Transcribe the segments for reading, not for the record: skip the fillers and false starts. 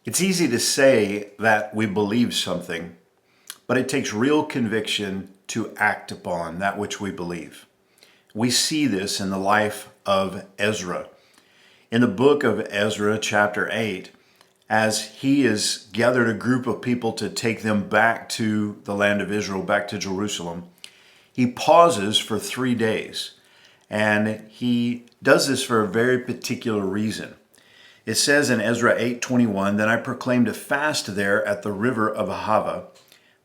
It's easy to say that we believe something, but it takes real conviction to act upon that which we believe. We see this in the life of Ezra. In the book of Ezra, chapter 8, as he has gathered a group of people to take them back to the land of Israel, back to Jerusalem, he pauses for 3 days. And he does this for a very particular reason. It says in Ezra 8:21, "Then I proclaimed a fast there at the river of Ahava,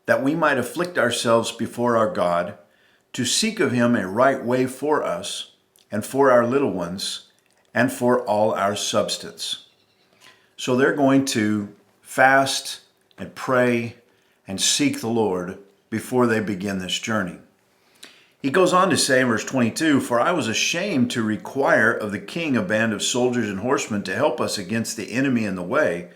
that we might afflict ourselves before our God, to seek of him a right way for us, and for our little ones, and for all our substance." So they're going to fast and pray and seek the Lord before they begin this journey. He goes on to say in verse 22, "For I was ashamed to require of the king a band of soldiers and horsemen to help us against the enemy in the way,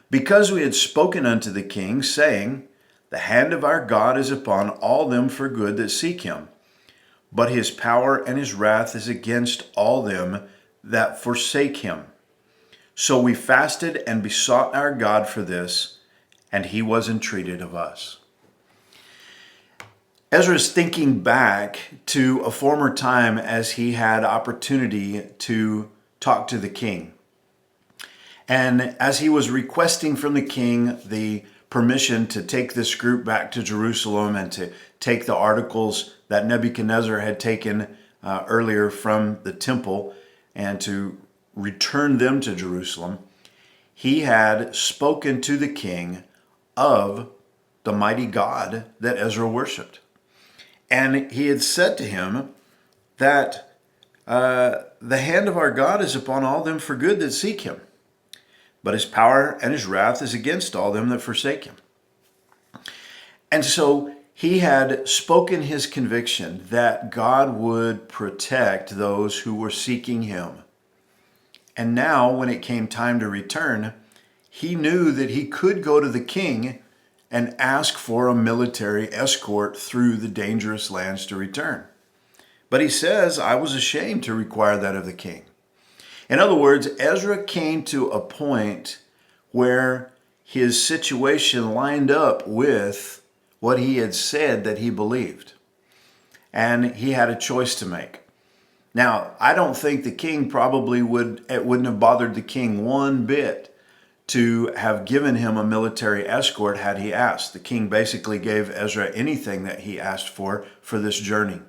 because we had spoken unto the king, saying, The hand of our God is upon all them for good that seek him. But his power and his wrath is against all them that forsake him. So we fasted and besought our God for this, and he was entreated of us." Ezra is thinking back to a former time as he had opportunity to talk to the king. And as he was requesting from the king the permission to take this group back to Jerusalem and to take the articles that Nebuchadnezzar had taken earlier from the temple and to return them to Jerusalem, he had spoken to the king of the mighty God that Ezra worshiped. And he had said to him that the hand of our God is upon all them for good that seek him, but his power and his wrath is against all them that forsake him. And so he had spoken his conviction that God would protect those who were seeking him. And now, when it came time to return, he knew that he could go to the king and ask for a military escort through the dangerous lands to return. But he says, "I was ashamed to require that of the king." In other words, Ezra came to a point where his situation lined up with what he had said that he believed. And he had a choice to make. Now, I don't think the king probably it wouldn't have bothered the king one bit to have given him a military escort had he asked. The king basically gave Ezra anything that he asked for this journey.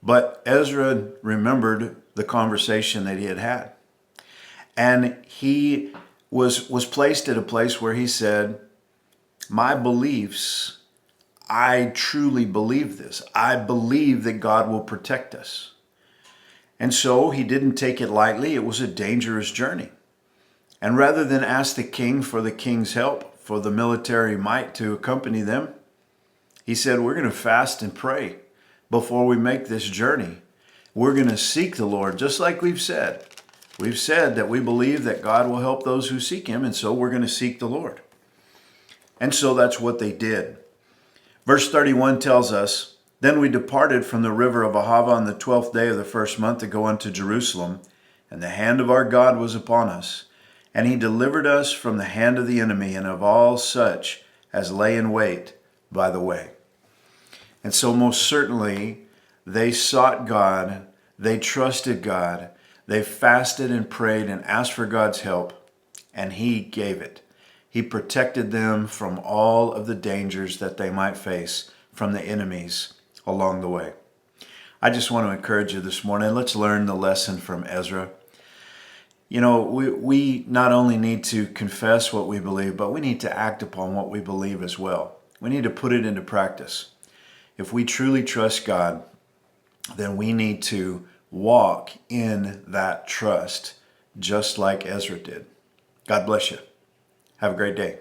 But Ezra remembered the conversation that he had had. And he was placed at a place where he said, "My beliefs, I truly believe this. I believe that God will protect us." And so he didn't take it lightly. It was a dangerous journey. And rather than ask the king for the king's help, for the military might to accompany them, he said, "We're going to fast and pray before we make this journey. We're going to seek the Lord, just like we've said. We've said that we believe that God will help those who seek him, and so we're going to seek the Lord." And so that's what they did. Verse 31 tells us, "Then we departed from the river of Ahava on the 12th day of the first month to go unto Jerusalem, and the hand of our God was upon us. And he delivered us from the hand of the enemy and of all such as lay in wait by the way." And so most certainly they sought God, they trusted God, they fasted and prayed and asked for God's help, and he gave it. He protected them from all of the dangers that they might face from the enemies along the way. I just want to encourage you this morning, let's learn the lesson from Ezra. You know, we not only need to confess what we believe, but we need to act upon what we believe as well. We need to put it into practice. If we truly trust God, then we need to walk in that trust, just like Ezra did. God bless you. Have a great day.